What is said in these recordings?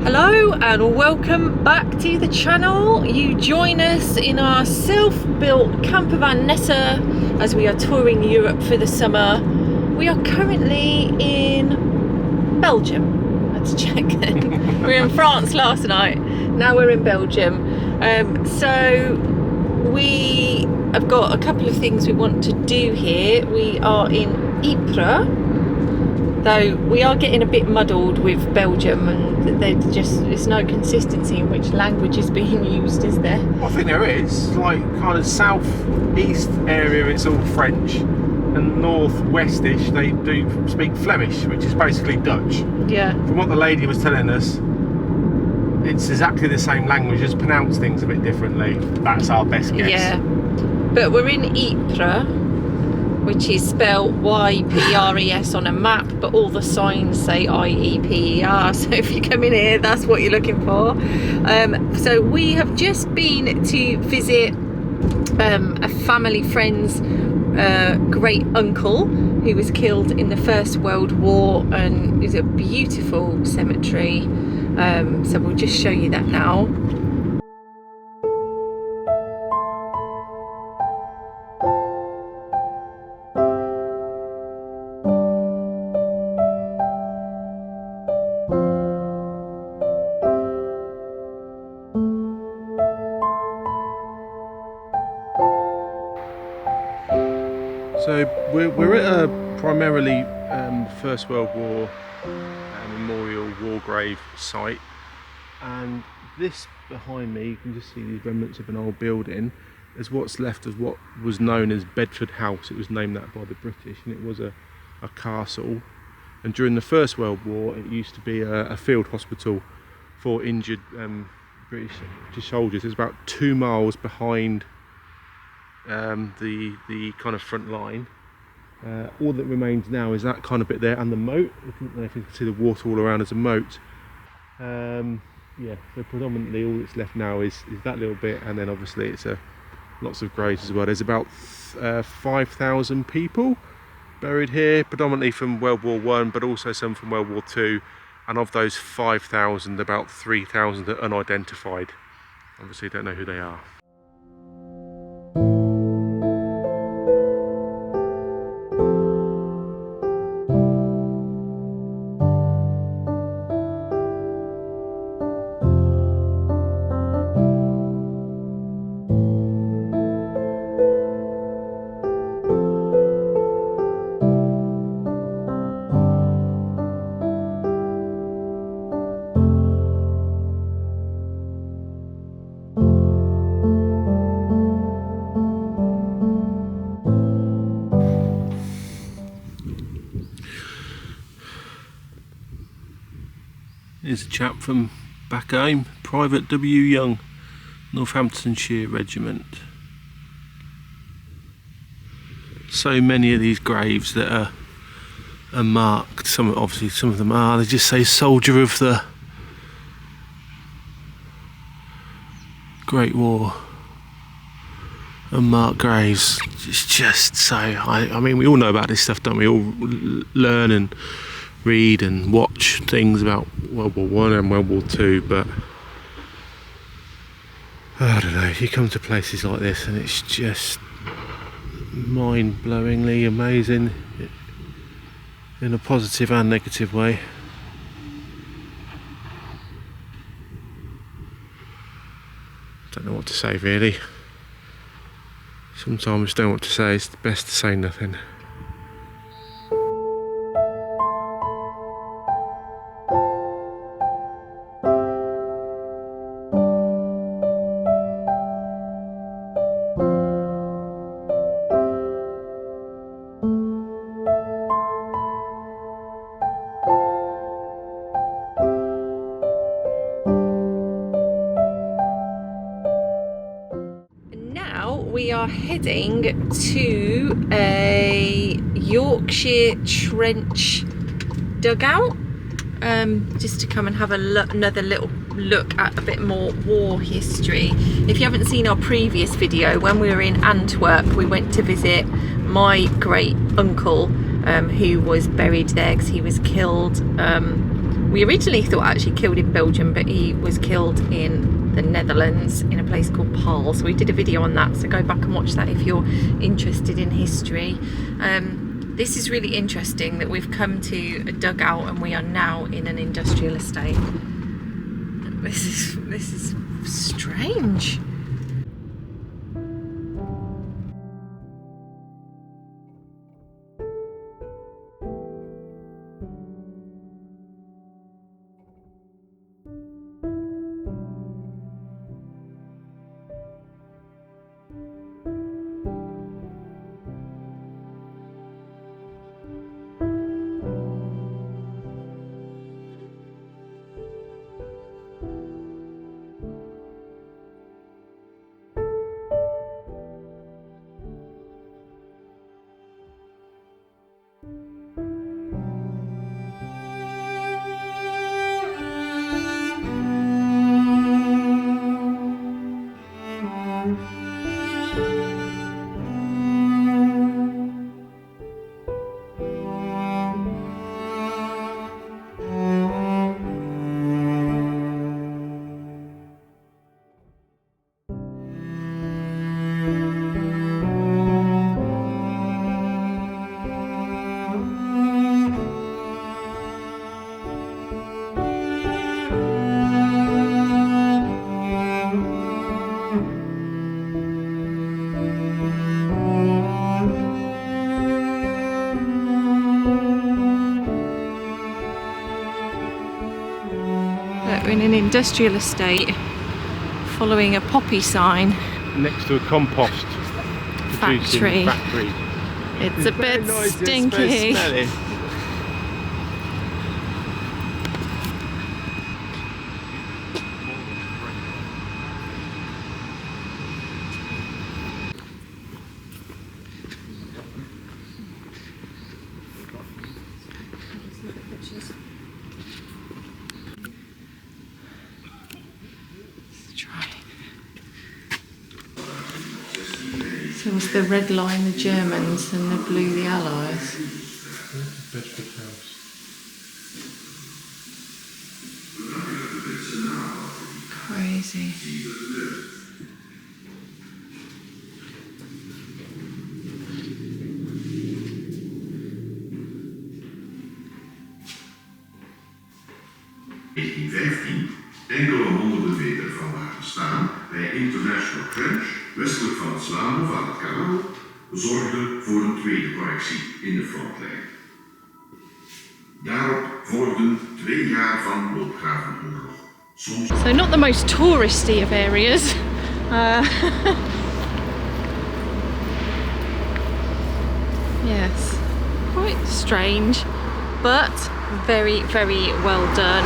Hello and welcome back to the channel. You join us in our self-built campervan Nessa as we are touring Europe for the summer. We are currently in Belgium. Let's check. We were in France last night. Now we're in Belgium. So we have got a couple of things we want to do here. We are in Ypres. Though we are getting a bit muddled with Belgium, and there's no consistency in which language is being used, is there? I think there is. Like kind of south-east area, it's all French, and north-westish they do speak Flemish, which is basically Dutch. Yeah. From what the lady was telling us, it's exactly the same language, just pronounce things a bit differently. That's our best guess. Yeah. But we're in Ypres, which is spelled Y-P-R-E-S on a map, but all the signs say I-E-P-E-R, so if you come in here, that's what you're looking for. So we have just been to visit a family friend's great uncle who was killed in the First World War, and it's a beautiful cemetery. So we'll just show you that now. So we're at a primarily First World War memorial war grave site, and this behind me, you can just see the remnants of an old building. Is what's left of what was known as Bedford House. It was named that by the British, and it was a castle. And during the First World War, it used to be a field hospital for injured British soldiers. It's about 2 miles behind the kind of front line. All that remains now is that kind of bit there and the moat. I don't know if you can see the water all around as a moat. Yeah, so predominantly all that's left now is that little bit, and then obviously it's lots of graves as well. There's about 5,000 people buried here, predominantly from World War I, but also some from World War II. And of those 5,000, about 3,000 are unidentified. Obviously don't know who they are. Here's a chap from back home, Private W. Young, Northamptonshire Regiment. So many of these graves that are marked. Some of them are. They just say soldier of the Great War. Unmarked graves. It's just so. I mean, we all know about this stuff, don't we? All learn and read and watch things about World War I and World War II, but I don't know, you come to places like this and it's just mind-blowingly amazing in a positive and negative way. Don't know what to say really. Sometimes don't know what to say, it's best to say nothing. We are heading to a Yorkshire trench dugout, just to come and have another little look at a bit more war history. If you haven't seen our previous video, when we were in Antwerp, we went to visit my great uncle who was buried there because he was killed We originally thought actually killed in Belgium, but he was killed in the Netherlands in a place called Paarl. So we did a video on that, so go back and watch that if you're interested in history. This is really interesting that we've come to a dugout and we are now in an industrial estate. This is strange. We're in an industrial estate following a poppy sign. Next to a compost Factory. factory. It's a bit Very stinky. smelly. So was the red line the Germans and the blue the Allies? Bedford house. Crazy. Enkele honderden meter van waar we staan, bij International Trench, westelijk van het Slaan van het kanaal, zorgde voor een tweede correctie in de frontlijn. Daarop volgden 2 jaar van loopgravenoorlog. So not the most touristy of areas. Yes, quite strange, but very, very well done.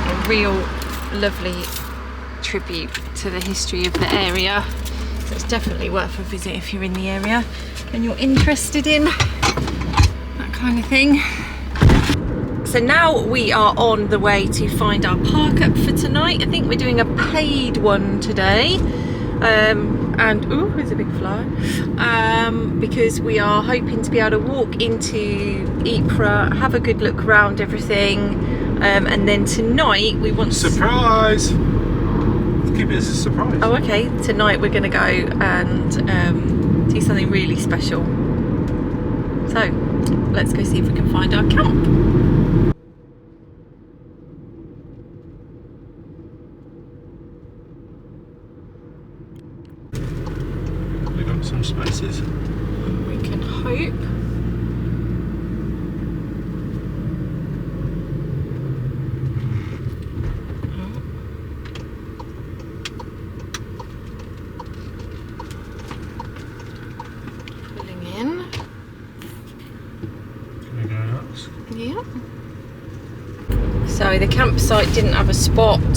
A real lovely tribute to the history of the area. So it's definitely worth a visit if you're in the area and you're interested in that kind of thing. So now we are on the way to find our park up for tonight. I think we're doing a paid one today. And ooh, there's a big fly. Because we are hoping to be able to walk into Ypres, have a good look around everything, and then tonight we want Surprise! Keep it as a surprise. Oh, okay. Tonight we're going to go and do something really special. So let's go see if we can find our camp. We've got some spaces. We can hope. Pulling in. Can we go nuts? Yeah. So the campsite didn't have a spot,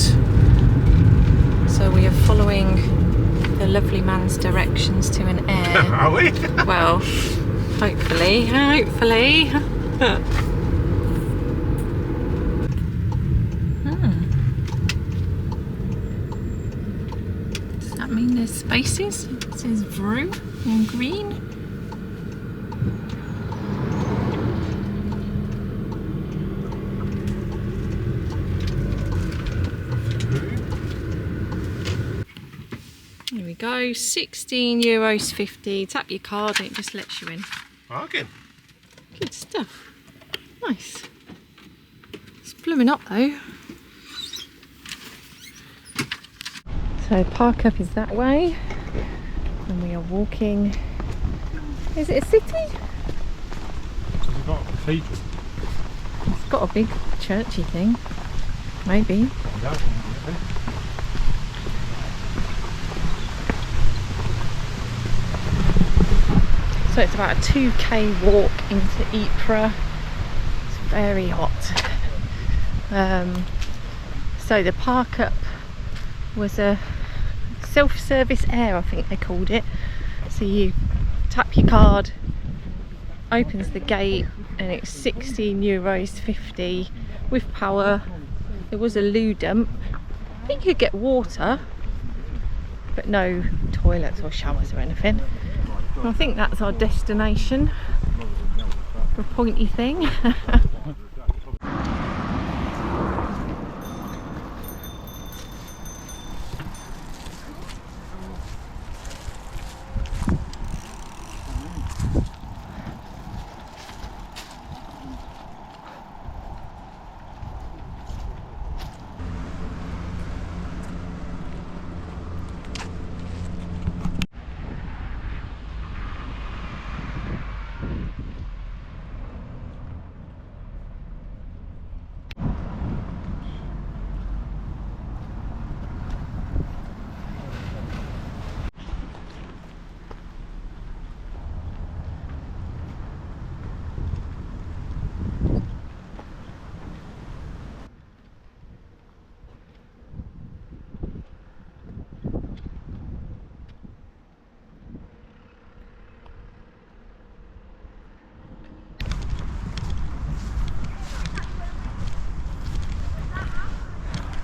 so we are following the lovely man's directions to an aire. Are we? Well, hopefully. Does that mean there's spaces? It says Vrew in green. go, €16.50. Tap your card and it just lets you in. Bargain. Good stuff. Nice. It's blooming up though. So park up is that way, and we are walking. Is it a city? So we've got a cathedral. It's got a big churchy thing. Maybe. That one, So it's about a 2k walk into Ypres. It's very hot. So the park up was a self-service aire, I think they called it. So you tap your card, opens the gate, and it's €16.50 with power. There was a loo dump. I think you could get water, but no toilets or showers or anything. I think that's our destination. The pointy thing.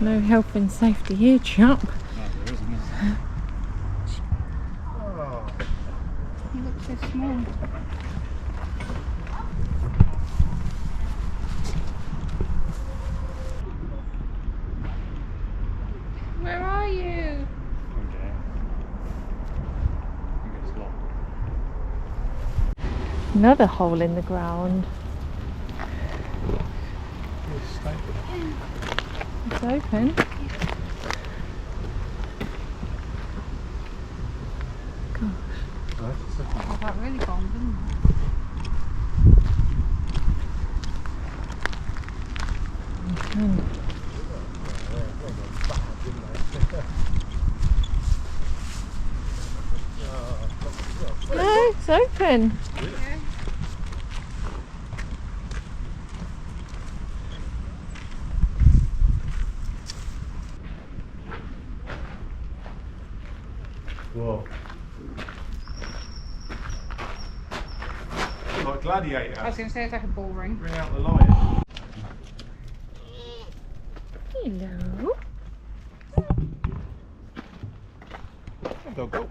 No health and safety here, chap. No, there isn't. Oh. You look so small. Where are you? Okay. I think it's locked. Another hole in the ground. It's stable. It's open. Gosh. That's the second one. Oh, that really bombed, didn't No, it's open. Whoa. Like Gladiator. I was going to say it's like a bull ring. Bring out the light. Hello. Go, go. Do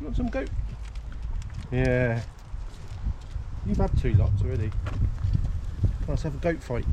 you want some goat? Yeah. You've had 2 lots already. Let's have a goat fight.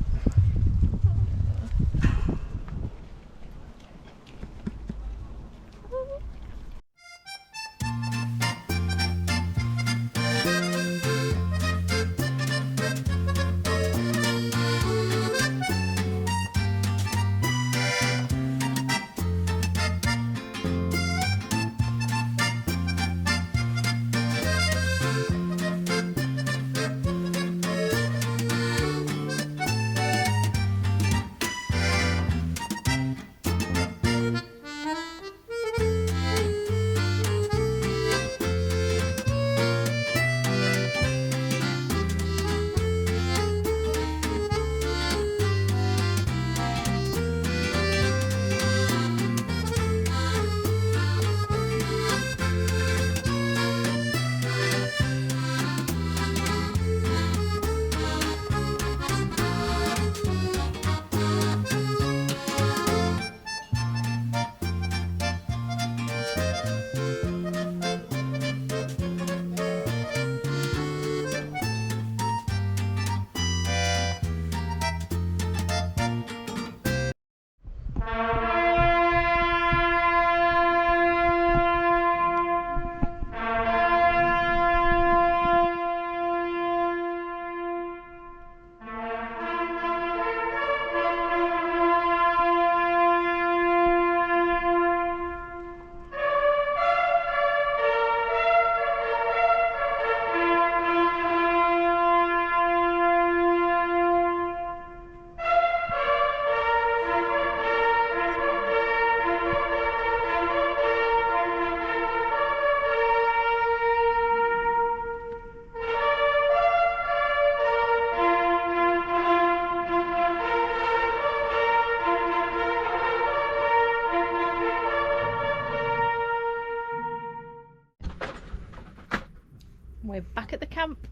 back at the camp.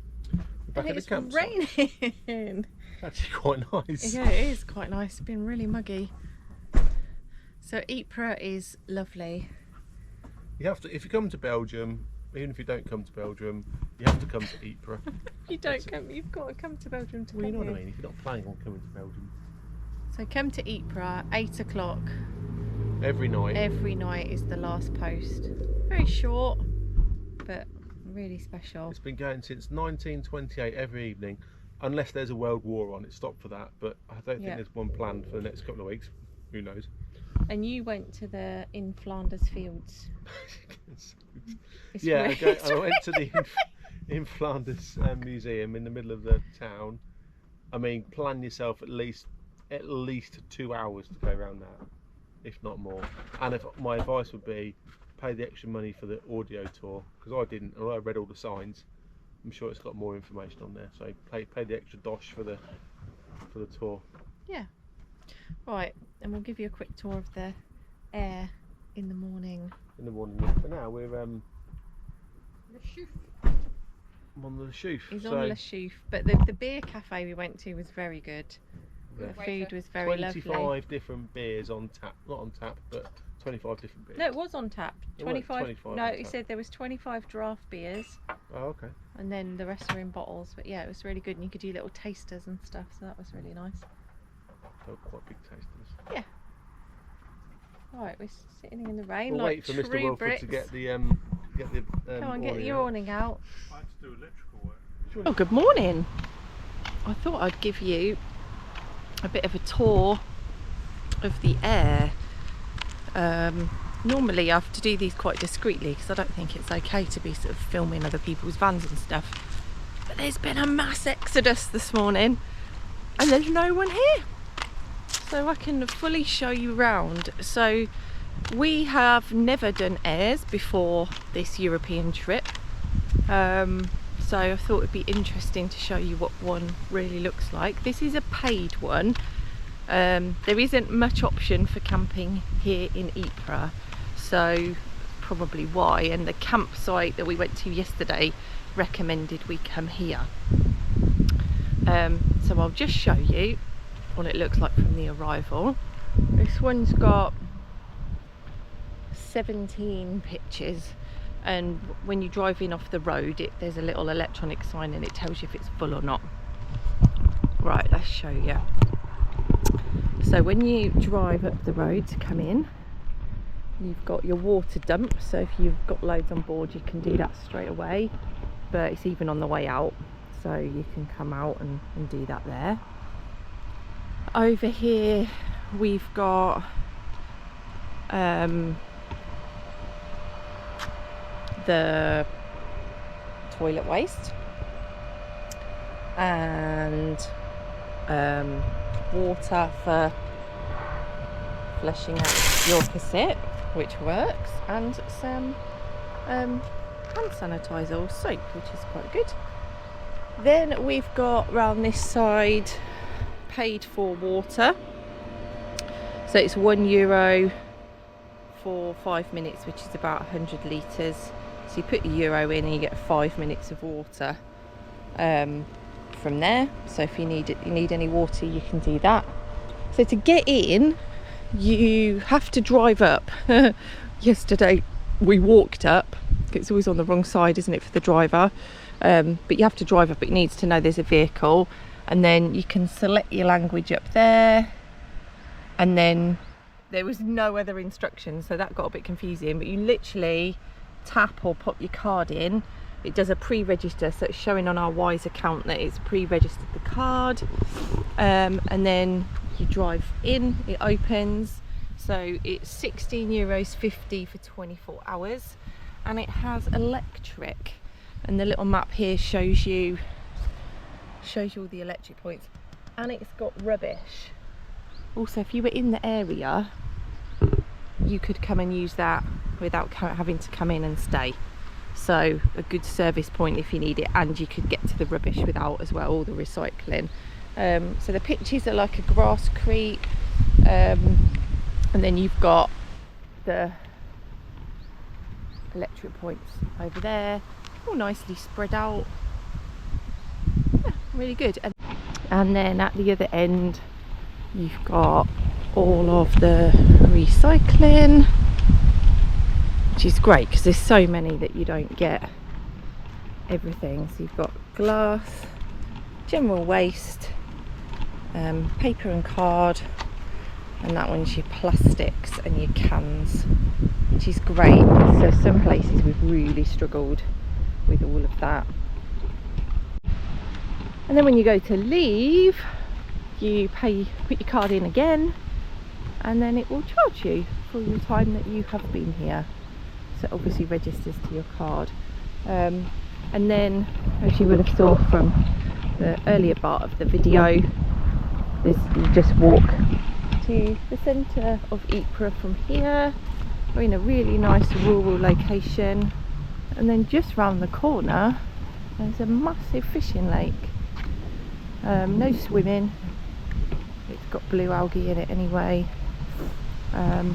Back And at the camp. it's raining. Actually quite nice. Yeah, it is quite nice. It's been really muggy. So Ypres is lovely. You have to, if you come to Belgium, even if you don't come to Belgium, you have to come to Ypres. You don't come. You've got to come to Belgium to Well, you know come what I here. mean. If you're not planning on coming to Belgium, So come to Ypres, 8 o'clock. every night. Every night is the last post. Very short, but really special. It's been going since 1928 every evening, unless there's a world war on. It stopped for that, but I don't think Yeah. there's one planned for the next couple of weeks. Who knows? And you went to the in Flanders fields. It's Yeah, really- I went to the in Flanders museum in the middle of the town. I mean, plan yourself at least 2 hours to go around that, if not more. And if my advice would be, pay the extra money for the audio tour, because I didn't. Although I read all the signs, I'm sure it's got more information on there. So pay the extra dosh for the tour. Yeah. Right, and we'll give you a quick tour of the aire in the morning. In the morning. Yeah. For now, we're I'm on the Chouf. He's so on Le Chouf, but the beer cafe we went to was very good. Yeah. The food was very 25 lovely. different beers on tap. Not on tap, but 25 different beers. No, it was on tap. It weren't 25. No, on he tap. said there was 25 draft beers, Oh, okay. and then the rest were in bottles. But yeah, it was really good, and you could do little tasters and stuff, so that was really nice. So quite big tasters. Right, we're sitting in the rain We'll like wait for true Mr. Wilford Brits. to get the Come on, get awning your out. awning out. I had to do electrical work. Oh, good morning. I thought I'd give you a bit of a tour of the aire. Normally I have to do these quite discreetly because I don't think it's okay to be sort of filming other people's vans and stuff. But there's been a mass exodus this morning and there's no one here. So I can fully show you around. So we have never done aires before this European trip. So I thought it'd be interesting to show you what one really looks like. This is a paid one. There isn't much option for camping here in Ypres, so probably why. And the campsite that we went to yesterday recommended we come here. So I'll just show you what it looks like from the arrival. This one's got 17 pictures, and when you drive in off the road there's a little electronic sign and it tells you if it's full or not. Right, let's show you. So when you drive up the road to come in, you've got your water dump, so if you've got loads on board you can do that straight away, but it's even on the way out, so you can come out and do that there. Over here we've got the toilet waste and water for flushing out your cassette, which works, and some hand sanitizer or soap, which is quite good. Then we've got round this side paid for water, so it's €1 for 5 minutes, which is about 100 litres. So you put your euro in and you get 5 minutes of water from there. So if you need any water, you can do that. So to get in, you have to drive up. Yesterday we walked up. It's always on the wrong side, isn't it, for the driver? But you have to drive up. It needs to know there's a vehicle, and then you can select your language up there, and then there was no other instructions, so that got a bit confusing. But you literally tap or pop your card in. It does a pre-register, so it's showing on our Wise account that it's pre-registered the card, and then you drive in, it opens. So it's €16.50 for 24 hours, and it has electric, and the little map here shows you all the electric points, and it's got rubbish. Also, if you were in the area, you could come and use that without having to come in and stay. So a good service point if you need it, and you could get to the rubbish without as well, all the recycling. So the pitches are like a grasscrete, and then you've got the electric points over there, all nicely spread out. really good. And then at the other end you've got all of the recycling, which is great because there's so many that you don't get everything. So you've got glass, general waste, paper and card, and that one's your plastics and your cans, which is great. So some places we've really struggled with all of that. And then when you go to leave, you put your card in again, and then it will charge you for the time that you have been here. So it obviously registers to your card. And then, as you would have saw from the earlier part of the video, you just walk to the centre of Ypres from here. We're in a really nice rural location, and then just round the corner there's a massive fishing lake. No swimming, it's got blue algae in it anyway. But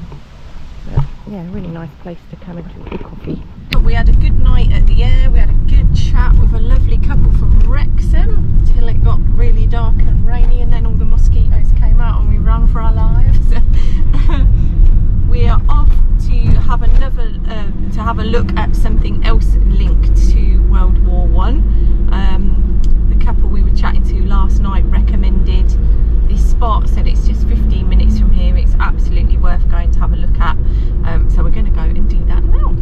yeah, really nice place to come and drink your coffee. But we had a good night at the Aire. We had a good chat with a lovely couple from Wrexham till it got really dark and rainy, and then all the mosquitoes came out and we ran for our lives. We are off to have another to have a look at something else linked to World War One. The couple we were chatting to last night recommended this spot, said it's just 15 minutes from here. It's absolutely worth going to have a look at. So we're going to go and do that now.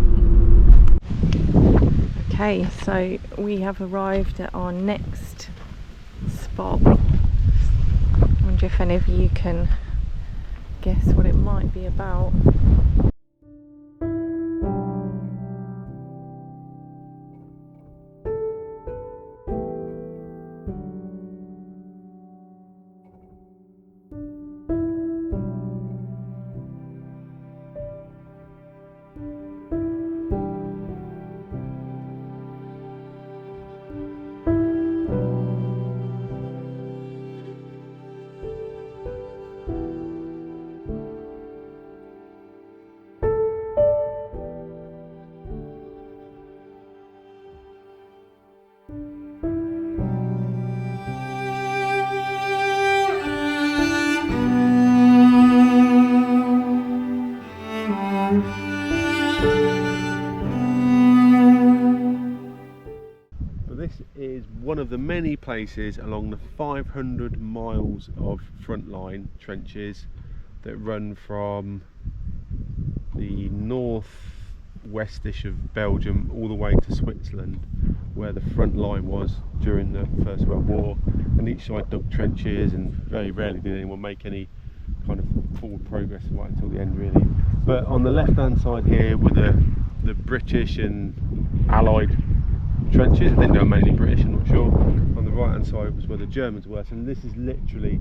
Okay, so we have arrived at our next spot. I wonder if any of you can guess what it might be about. One of the many places along the 500 miles of frontline trenches that run from the north-westish of Belgium all the way to Switzerland, where the front line was during the First World War, and each side dug trenches, and very rarely did anyone make any kind of forward progress right until the end, really. But on the left-hand side here were the British and Allied trenches. I think they were mainly British, I'm not sure. On the right hand side was where the Germans were, and this is literally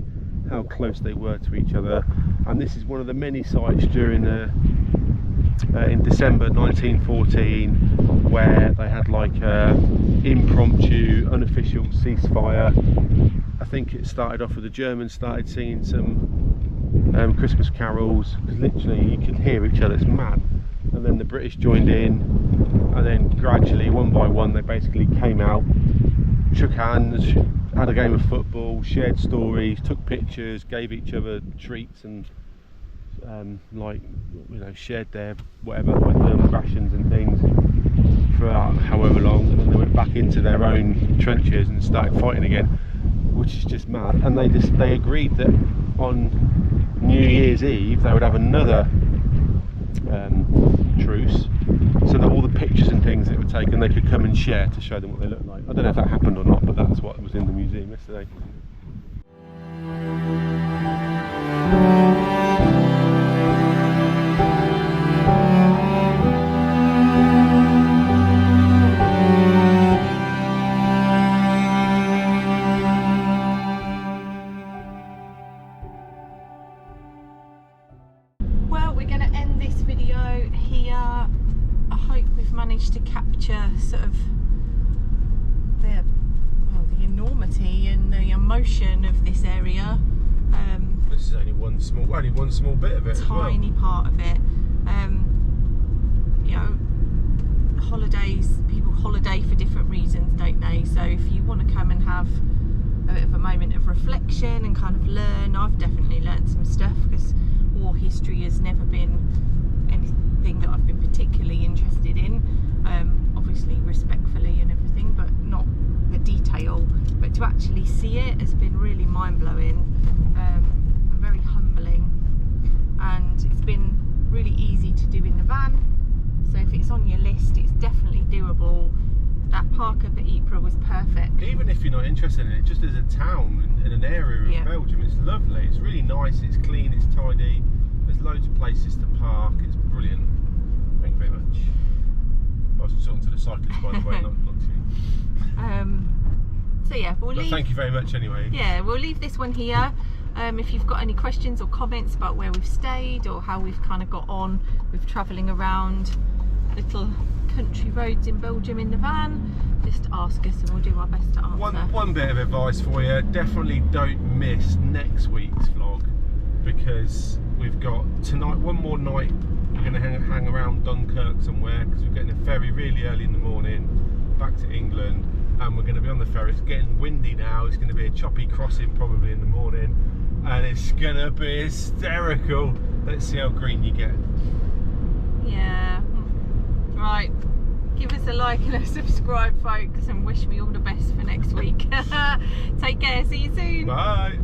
how close they were to each other. And this is one of the many sites during in December 1914 where they had like a impromptu unofficial ceasefire. I think it started off with the Germans started singing some Christmas carols, because literally you could hear each other. It's mad. And then the British joined in, and then gradually, one by one, they basically came out, shook hands, had a game of football, shared stories, took pictures, gave each other treats, and like, you know, shared their whatever, like rations and things for however long. And then they went back into their own trenches and started fighting again, which is just mad. And they agreed that on New Year's Eve they would have another truce, so that all the pictures and things that were taken they could come and share to show them what they look like. I don't know if that happened or not, but that's what was in the museum yesterday. To capture sort of the enormity and the emotion of this area. This is only one small bit of it. Tiny part of it. You know, holidays. People holiday for different reasons, don't they? So if you want to come and have a bit of a moment of reflection and kind of learn. I've definitely learned some stuff because war history has never been anything that I've been particularly interested in. Obviously respectfully and everything, but not the detail. But to actually see it has been really mind-blowing and very humbling, and it's been really easy to do in the van. So if it's on your list, it's definitely doable. That park up at Ypres was perfect. Even if you're not interested in it, just as a town in an area of Belgium, it's lovely. It's really nice, it's clean, it's tidy. There's loads of places to park. It's brilliant. Thank you very much. I was talking to the cyclist, by the way, not to you. So yeah, we'll leave. Thank you very much anyway. Yeah, we'll leave this one here. If you've got any questions or comments about where we've stayed or how we've kind of got on with travelling around little country roads in Belgium in the van, just ask us and we'll do our best to answer. One bit of advice for you, definitely don't miss next week's vlog, because we've got tonight, one more night, we're going to hang around Dunkirk somewhere, because we're getting a ferry really early in the morning back to England, and we're going to be on the ferry. It's getting windy now, it's going to be a choppy crossing probably in the morning, and it's going to be hysterical. Let's see how green you get. Yeah. Right, give us a like and a subscribe, folks, and wish me all the best for next week. Take care, see you soon. Bye.